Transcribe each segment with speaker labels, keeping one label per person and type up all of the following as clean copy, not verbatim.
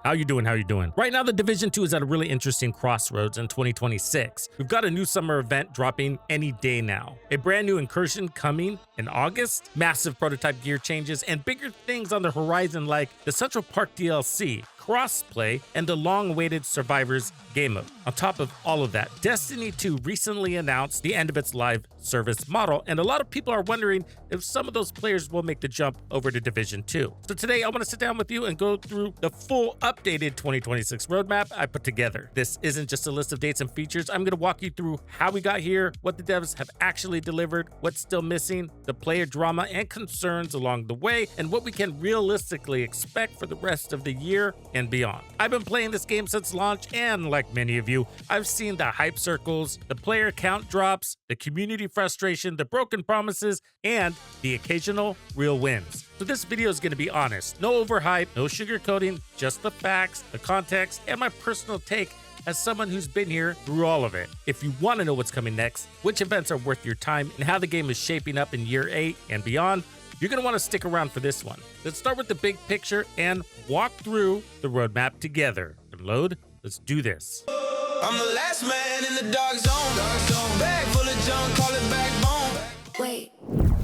Speaker 1: How you doing? How you doing? Right now, the Division 2 is at a really interesting crossroads in 2026. We've got a new summer event dropping any day now, a brand new Incursion coming in August, massive prototype gear changes, and bigger things on the horizon like the Central Park DLC, Crossplay, and the long-awaited Survivors game mode. On top of all of that, Destiny 2 recently announced the end of its live service model, and a lot of people are wondering if some of those players will make the jump over to Division 2. So today, I want to sit down with you and go through the full updated 2026 roadmap I put together. This isn't just a list of dates and features. I'm going to walk you through how we got here, what the devs have actually delivered, what's still missing, the player drama and concerns along the way, and what we can realistically expect for the rest of the year and beyond. I've been playing this game since launch, and like many of you, I've seen the hype circles, the player count drops, the community frustration, the broken promises, and the occasional real wins. So this video is going to be honest. No overhype, no sugarcoating, just the facts, the context, and my personal take as someone who's been here through all of it. If you want to know what's coming next, which events are worth your time, and how the game is shaping up in year 8 and beyond, you're going to want to stick around for this one. Let's start with the big picture and walk through the roadmap together. Load, let's do this.
Speaker 2: I'm the last man in the dark zone. Bag full of junk, call it backbone.
Speaker 3: Wait.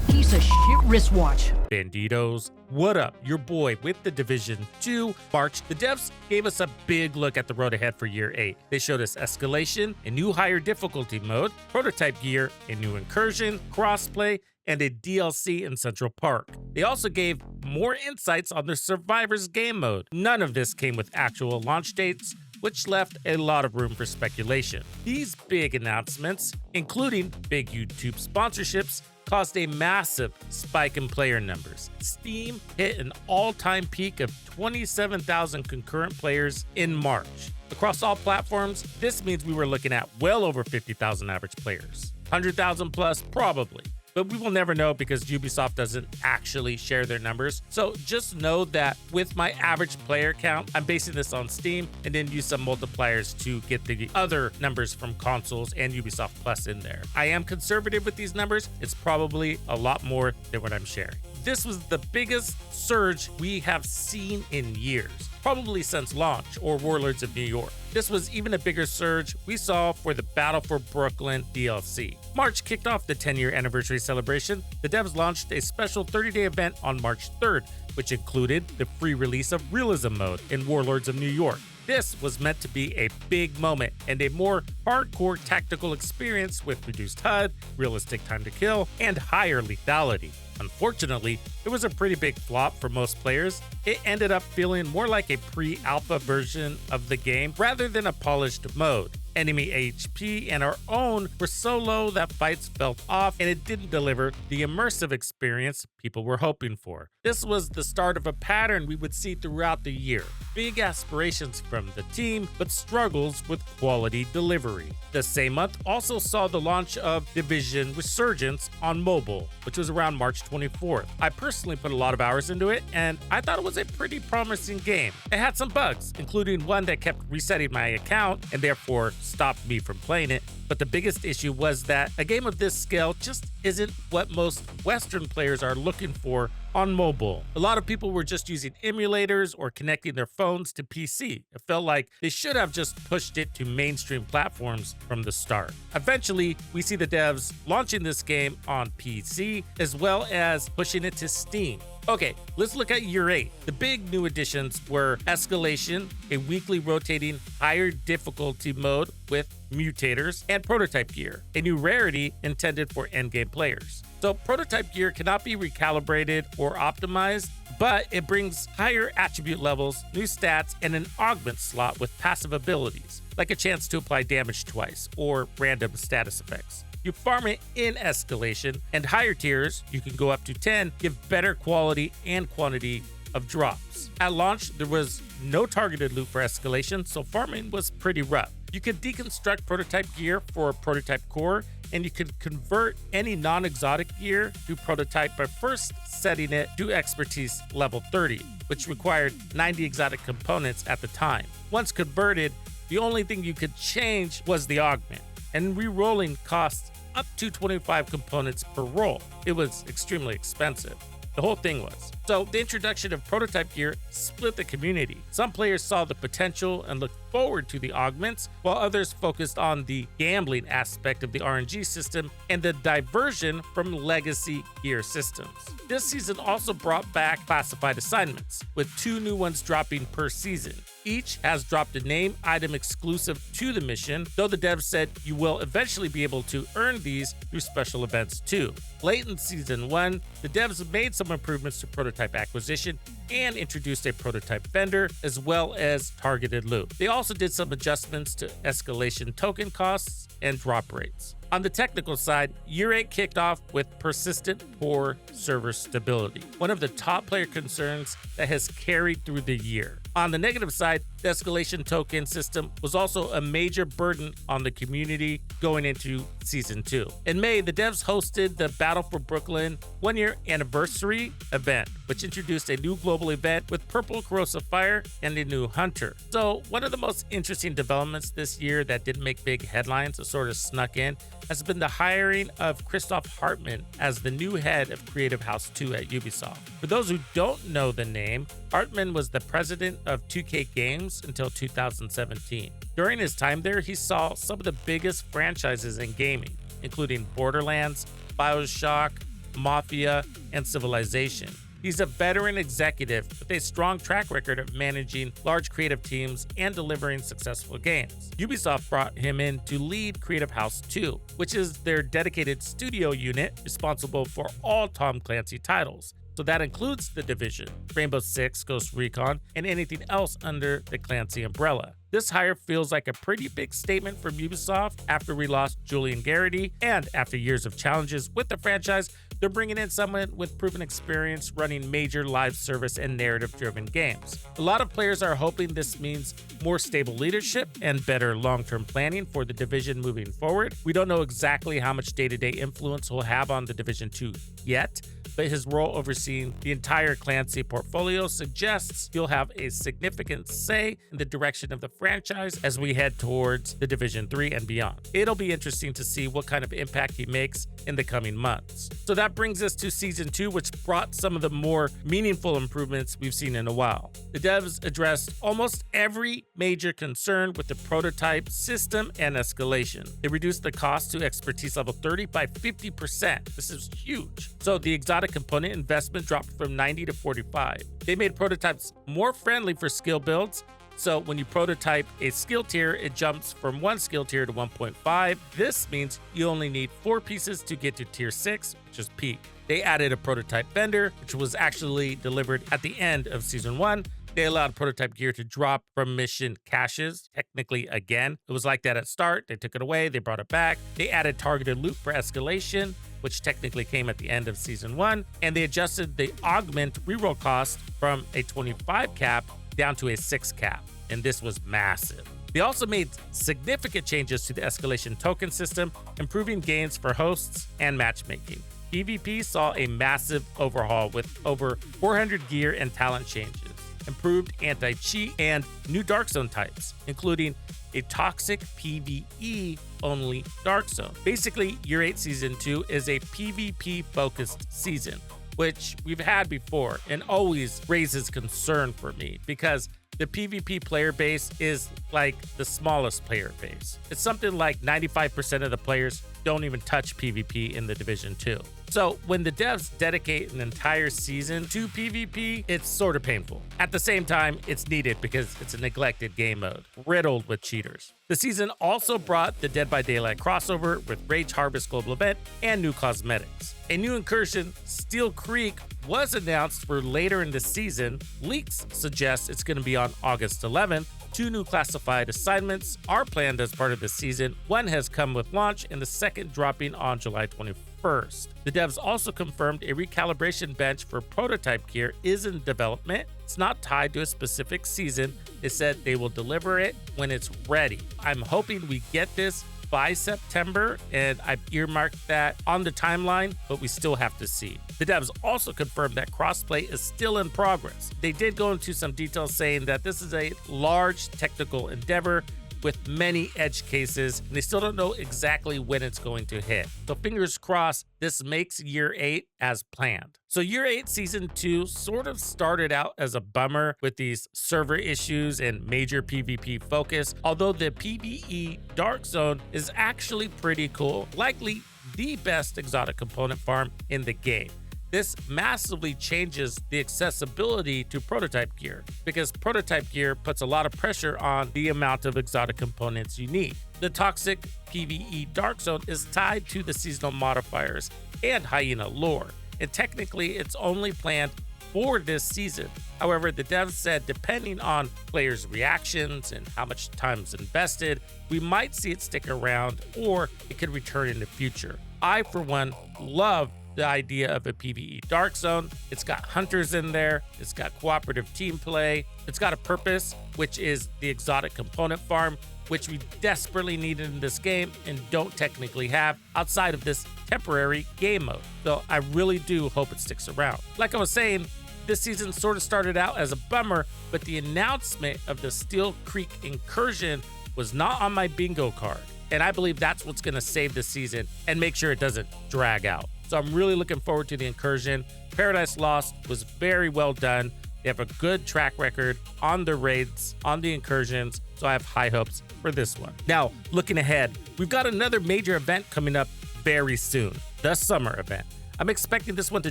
Speaker 4: Piece of shit wristwatch.
Speaker 1: Bandidos, what up? Your boy with the Division 2 March. The devs gave us a big look at the road ahead for year 8. They showed us escalation, a new higher difficulty mode, prototype gear, a new incursion, crossplay, and a DLC in Central Park. They also gave more insights on the Survivors game mode. None of this came with actual launch dates, which left a lot of room for speculation. These big announcements, including big YouTube sponsorships, caused a massive spike in player numbers. Steam hit an all-time peak of 27,000 concurrent players in March. Across all platforms, this means we were looking at well over 50,000 average players. 100,000 plus, probably. But we will never know because Ubisoft doesn't actually share their numbers. So just know that with my average player count, I'm basing this on Steam and then use some multipliers to get the other numbers from consoles and Ubisoft Plus in there. I am conservative with these numbers. It's probably a lot more than what I'm sharing. This was the biggest surge we have seen in years, probably since launch or Warlords of New York. This was even a bigger surge we saw for the Battle for Brooklyn DLC. March kicked off the 10-year anniversary celebration. The devs launched a special 30-day event on March 3rd, which included the free release of Realism mode in Warlords of New York. This was meant to be a big moment and a more hardcore tactical experience with reduced HUD, realistic time to kill, and higher lethality. Unfortunately, it was a pretty big flop for most players. It ended up feeling more like a pre-alpha version of the game rather than a polished mode. Enemy HP and our own were so low that fights felt off and it didn't deliver the immersive experience people were hoping for. This was the start of a pattern we would see throughout the year. Big aspirations from the team, but struggles with quality delivery. The same month also saw the launch of Division Resurgence on mobile, which was around March 24th. I personally put a lot of hours into it, and I thought it was a pretty promising game. It had some bugs, including one that kept resetting my account and therefore stopped me from playing it. But the biggest issue was that a game of this scale just isn't what most Western players are looking for on mobile. A lot of people were just using emulators or connecting their phones to PC. It felt like they should have just pushed it to mainstream platforms from the start. Eventually, we see the devs launching this game on PC as well as pushing it to Steam. Okay, let's look at year 8. The big new additions were Escalation, a weekly rotating higher difficulty mode with mutators, and prototype gear, a new rarity intended for endgame players. So prototype gear cannot be recalibrated or optimized, but it brings higher attribute levels, new stats, and an augment slot with passive abilities, like a chance to apply damage twice or random status effects. You farm it in Escalation, and higher tiers, you can go up to 10, give better quality and quantity of drops. At launch, there was no targeted loot for Escalation, so farming was pretty rough. You could deconstruct prototype gear for prototype core, and you could convert any non-exotic gear to prototype by first setting it to expertise level 30, which required 90 exotic components at the time. Once converted, the only thing you could change was the augment, and re-rolling costs up to 25 components per roll. It was extremely expensive. The whole thing was. So the introduction of prototype gear split the community. Some players saw the potential and looked forward to the augments, while others focused on the gambling aspect of the RNG system and the diversion from legacy gear systems. This season also brought back classified assignments, with 2 new ones dropping per season. Each has dropped a name item exclusive to the mission, though the devs said you will eventually be able to earn these through special events too. Late in Season 1, the devs made some improvements to prototype acquisition and introduced a prototype vendor as well as targeted loot. They also did some adjustments to escalation token costs and drop rates. On the technical side, Year 8 kicked off with persistent poor server stability, one of the top player concerns that has carried through the year. On the negative side, the escalation token system was also a major burden on the community going into Season 2. In May, the devs hosted the Battle for Brooklyn 1-year anniversary event, which introduced a new global event with purple corrosive fire and a new hunter. So one of the most interesting developments this year that didn't make big headlines, it sort of snuck in, has been the hiring of Christoph Hartmann as the new head of Creative House 2 at Ubisoft. For those who don't know the name, Hartmann was the president of 2K Games until 2017. During his time there, he saw some of the biggest franchises in gaming, including Borderlands, BioShock, Mafia, and Civilization. He's a veteran executive with a strong track record of managing large creative teams and delivering successful games. Ubisoft brought him in to lead Creative House 2, which is their dedicated studio unit responsible for all Tom Clancy titles. So that includes The Division, Rainbow Six, Ghost Recon, and anything else under the Clancy umbrella. This hire feels like a pretty big statement from Ubisoft after we lost Julian Garrity, and after years of challenges with the franchise, they're bringing in someone with proven experience running major live service and narrative-driven games. A lot of players are hoping this means more stable leadership and better long-term planning for The Division moving forward. We don't know exactly how much day-to-day influence he'll have on The Division 2 yet, but his role overseeing the entire Clancy portfolio suggests he'll have a significant say in the direction of the franchise as we head towards The Division 3 and beyond. It'll be interesting to see what kind of impact he makes in the coming months. So that brings us to Season 2, which brought some of the more meaningful improvements we've seen in a while. The devs addressed almost every major concern with the prototype system and escalation. They reduced the cost to expertise level 30 by 50%. This is huge. So the exotic component investment dropped from 90 to 45. They made prototypes more friendly for skill builds. So when you prototype a skill tier, it jumps from 1 skill tier to 1.5. This means you only need 4 pieces to get to tier 6, which is peak. They added a prototype vendor, which was actually delivered at the end of Season 1. They allowed prototype gear to drop from mission caches, technically again. It was like that at start. They took it away, they brought it back. They added targeted loot for escalation, which technically came at the end of Season 1. And they adjusted the augment reroll cost from a 25 cap down to a 6 cap, and this was massive. They also made significant changes to the escalation token system, improving gains for hosts and matchmaking. PvP saw a massive overhaul with over 400 gear and talent changes, improved anti-cheat, and new Dark Zone types, including a toxic PvE only Dark Zone. Basically, Year 8 Season 2 is a PvP focused season, which we've had before and always raises concern for me because the PvP player base is like the smallest player base. It's something like 95% of the players don't even touch PvP in the Division 2. So when the devs dedicate an entire season to PvP, it's sort of painful. At the same time, it's needed because it's a neglected game mode, riddled with cheaters. The season also brought the Dead by Daylight crossover with Rage Harvest Global Event and new cosmetics. A new incursion, Steel Creek, was announced for later in the season. Leaks suggest it's going to be on August 11th. 2 new classified assignments are planned as part of the season. One has come with launch and the second dropping on July 21st. The devs also confirmed a recalibration bench for prototype gear is in development. It's not tied to a specific season. They said they will deliver it when it's ready. I'm hoping we get this by September, and I've earmarked that on the timeline, but we still have to see. The devs also confirmed that Crossplay is still in progress. They did go into some details saying that this is a large technical endeavor with many edge cases, and they still don't know exactly when it's going to hit. So fingers crossed, this makes Year 8 as planned. So Year 8 Season 2 sort of started out as a bummer with these server issues and major PvP focus, although the PvE Dark Zone is actually pretty cool, likely the best exotic component farm in the game. This massively changes the accessibility to prototype gear, because prototype gear puts a lot of pressure on the amount of exotic components you need. The toxic PvE Dark Zone is tied to the seasonal modifiers and Hyena lore, and technically it's only planned for this season. However, the devs said depending on players' reactions and how much time's invested, we might see it stick around or it could return in the future. I, for one, love the idea of a PvE Dark Zone. It's got hunters in there, it's got cooperative team play, it's got a purpose, which is the exotic component farm, which we desperately needed in this game and don't technically have outside of this temporary game mode. So I really do hope it sticks around. Like I was saying, this season sort of started out as a bummer, but the announcement of the Steel Creek Incursion was not on my bingo card. And I believe that's what's going to save the season and make sure it doesn't drag out. So I'm really looking forward to the Incursion. Paradise Lost was very well done. They have a good track record on the raids, on the incursions, so I have high hopes for this one. Now, looking ahead, we've got another major event coming up very soon, the summer event. I'm expecting this one to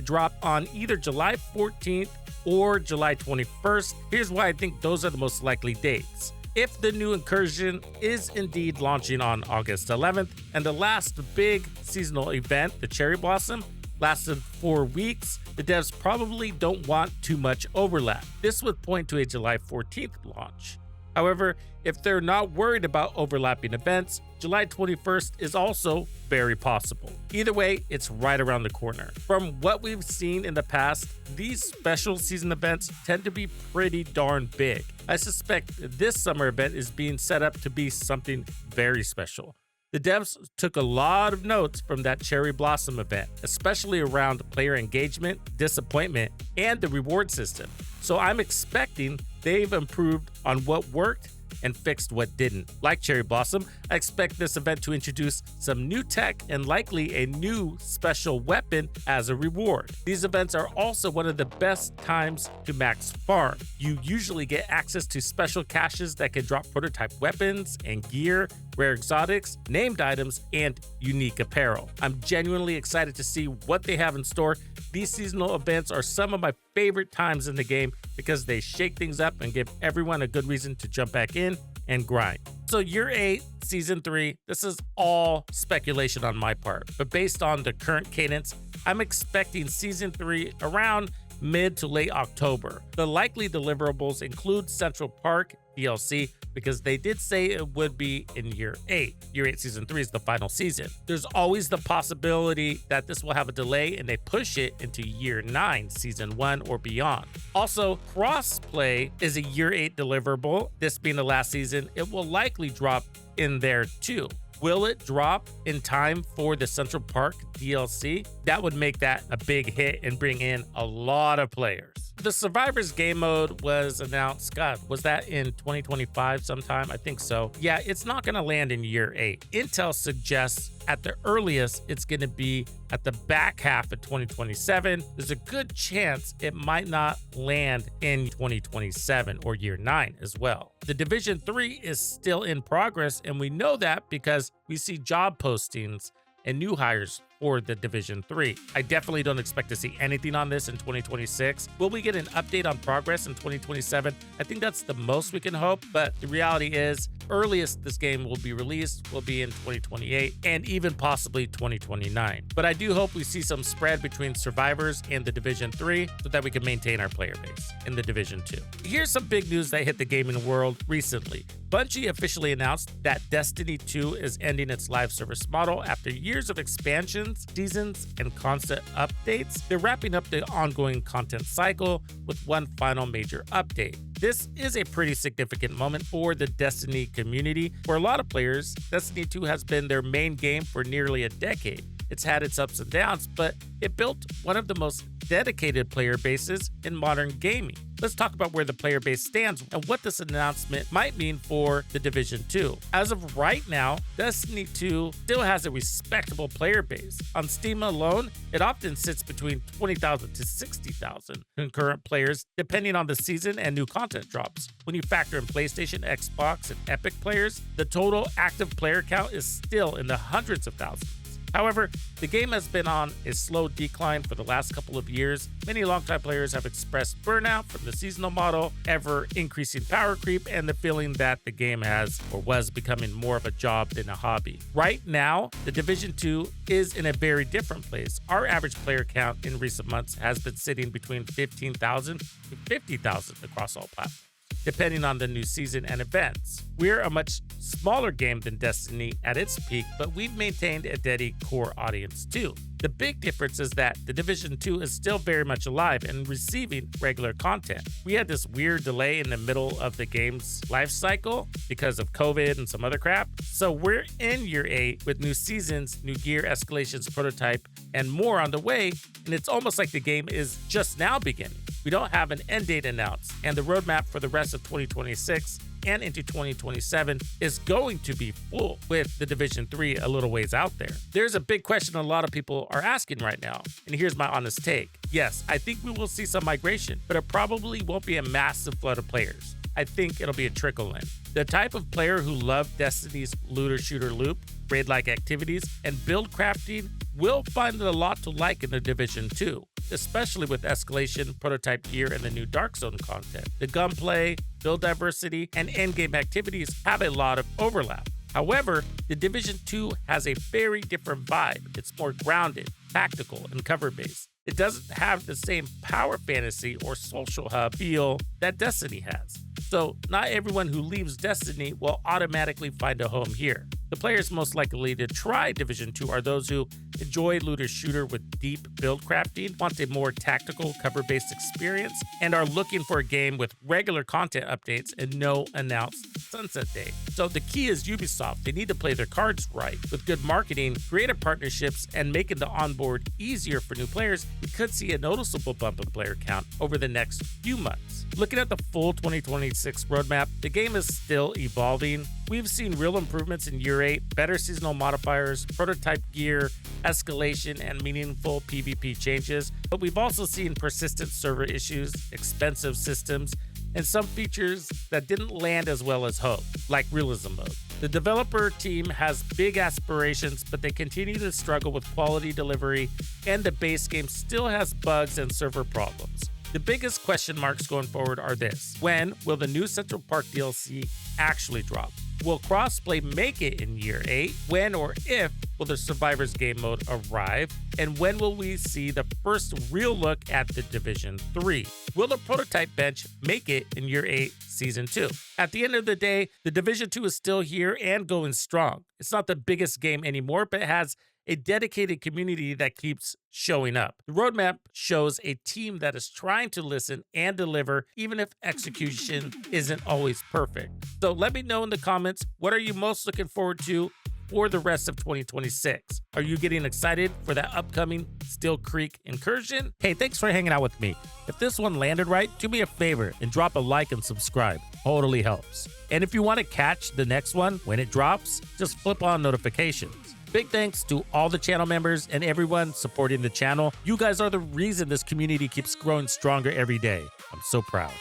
Speaker 1: drop on either July 14th or July 21st. Here's why I think those are the most likely dates. If the new Incursion is indeed launching on August 11th, and the last big seasonal event, the Cherry Blossom, lasted 4 weeks, the devs probably don't want too much overlap. This would point to a July 14th launch. However, if they're not worried about overlapping events, July 21st is also very possible. Either way, it's right around the corner. From what we've seen in the past, these special season events tend to be pretty darn big. I suspect this summer event is being set up to be something very special. The devs took a lot of notes from that Cherry Blossom event, especially around player engagement, disappointment, and the reward system. So I'm expecting they've improved on what worked and fixed what didn't. Like Cherry Blossom, I expect this event to introduce some new tech and likely a new special weapon as a reward. These events are also one of the best times to max farm. You usually get access to special caches that can drop prototype weapons and gear, rare exotics, named items, and unique apparel. I'm genuinely excited to see what they have in store. These seasonal events are some of my favorite times in the game because they shake things up and give everyone a good reason to jump back in and grind. So Year 8, Season 3, this is all speculation on my part, but based on the current cadence, I'm expecting Season 3 around mid to late October. The likely deliverables include Central Park DLC because they did say it would be in Year 8. Year 8 Season 3 is the final season. There's always the possibility that this will have a delay and they push it into Year 9 Season 1 or beyond. Also, Crossplay is a Year 8 deliverable. This being the last season, it will likely drop in there too. Will it drop in time for the Central Park DLC? That would make that a big hit and bring in a lot of players. The Survivors game mode was announced, God, was that in 2025 sometime? I think so. Yeah, it's not going to land in Year 8. Intel suggests at the earliest it's going to be at the back half of 2027. There's a good chance it might not land in 2027 or Year 9 as well. The Division 3 is still in progress, and we know that because we see job postings and new hires for the Division 3. I definitely don't expect to see anything on this in 2026. Will we get an update on progress in 2027? I think that's the most we can hope, but the reality is earliest this game will be released will be in 2028 and even possibly 2029. But I do hope we see some spread between Survivors and the Division 3 so that we can maintain our player base in the Division 2. Here's some big news that hit the gaming world recently. Bungie officially announced that Destiny 2 is ending its live service model after years of expansions, seasons, and constant updates. They're wrapping up the ongoing content cycle with one final major update. This is a pretty significant moment for the Destiny community. For a lot of players, Destiny 2 has been their main game for nearly a decade. It's had its ups and downs, but it built one of the most dedicated player bases in modern gaming. Let's talk about where the player base stands and what this announcement might mean for The Division 2. As of right now, Destiny 2 still has a respectable player base. On Steam alone, it often sits between 20,000 to 60,000 concurrent players, depending on the season and new content drops. When you factor in PlayStation, Xbox, and Epic players, the total active player count is still in the hundreds of thousands. However, the game has been on a slow decline for the last couple of years. Many longtime players have expressed burnout from the seasonal model, ever increasing power creep, and the feeling that the game has or was becoming more of a job than a hobby. Right now, The Division 2 is in a very different place. Our average player count in recent months has been sitting between 15,000 to 50,000 across all platforms, depending on the new season and events. We're a much smaller game than Destiny at its peak, but we've maintained a steady core audience too. The big difference is that The Division 2 is still very much alive and receiving regular content. We had this weird delay in the middle of the game's life cycle because of COVID and some other crap. So we're in year 8 with new seasons, new gear, escalations, prototype, and more on the way, and it's almost like the game is just now beginning. We don't have an end date announced, and the roadmap for the rest of 2026 and into 2027 is going to be full, with The Division 3 a little ways out there. There's a big question a lot of people are asking right now, and here's my honest take. Yes, I think we will see some migration, but it probably won't be a massive flood of players. I think it'll be a trickle in. The type of player who loved Destiny's looter shooter loop, raid-like activities, and build crafting will find a lot to like in The Division 2, especially with escalation, prototype gear, and the new Dark Zone content. The gunplay, build diversity, and endgame activities have a lot of overlap. However, The Division 2 has a very different vibe. It's more grounded, tactical, and cover-based. It doesn't have the same power fantasy or social hub feel that Destiny has. So, not everyone who leaves Destiny will automatically find a home here. The players most likely to try Division 2 are those who enjoy looter shooter with deep build crafting, want a more tactical cover-based experience, and are looking for a game with regular content updates and no announced sunset date. So the key is Ubisoft. They need to play their cards right. With good marketing, creative partnerships, and making the onboard easier for new players, we could see a noticeable bump in player count over the next few months. Looking at the full 2026 roadmap, the game is still evolving. We've seen real improvements in year 8, better seasonal modifiers, prototype gear, escalation, and meaningful PvP changes, but we've also seen persistent server issues, expensive systems, and some features that didn't land as well as hoped, like realism mode. The developer team has big aspirations, but they continue to struggle with quality delivery, and the base game still has bugs and server problems. The biggest question marks going forward are this: when will the new Central Park DLC actually drop? Will Crossplay make it in year 8? When or if will the Survivors game mode arrive? And when will we see the first real look at The Division 3? Will the prototype bench make it in year 8 season 2? At the end of the day, The Division 2 is still here and going strong. It's not the biggest game anymore, but it has a dedicated community that keeps showing up. The roadmap shows a team that is trying to listen and deliver, even if execution isn't always perfect. So let me know in the comments, what are you most looking forward to for the rest of 2026? Are you getting excited for that upcoming Steel Creek Incursion? Hey, thanks for hanging out with me. If this one landed right, do me a favor and drop a like and subscribe. Totally helps. And if you want to catch the next one when it drops, just flip on notifications. Big thanks to all the channel members and everyone supporting the channel. You guys are the reason this community keeps growing stronger every day. I'm so proud.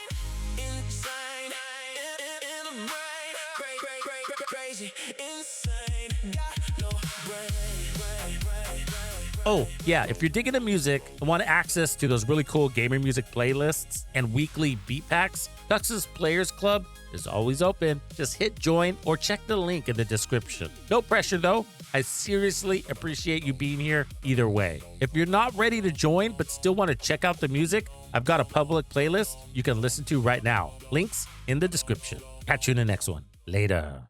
Speaker 1: Oh, yeah, if you're digging the music and want access to those really cool gamer music playlists and weekly beat packs, TUX'S Players Club is always open. Just hit join or check the link in the description. No pressure though. I seriously appreciate you being here either way. If you're not ready to join but still want to check out the music, I've got a public playlist you can listen to right now. Links in the description. Catch you in the next one. Later.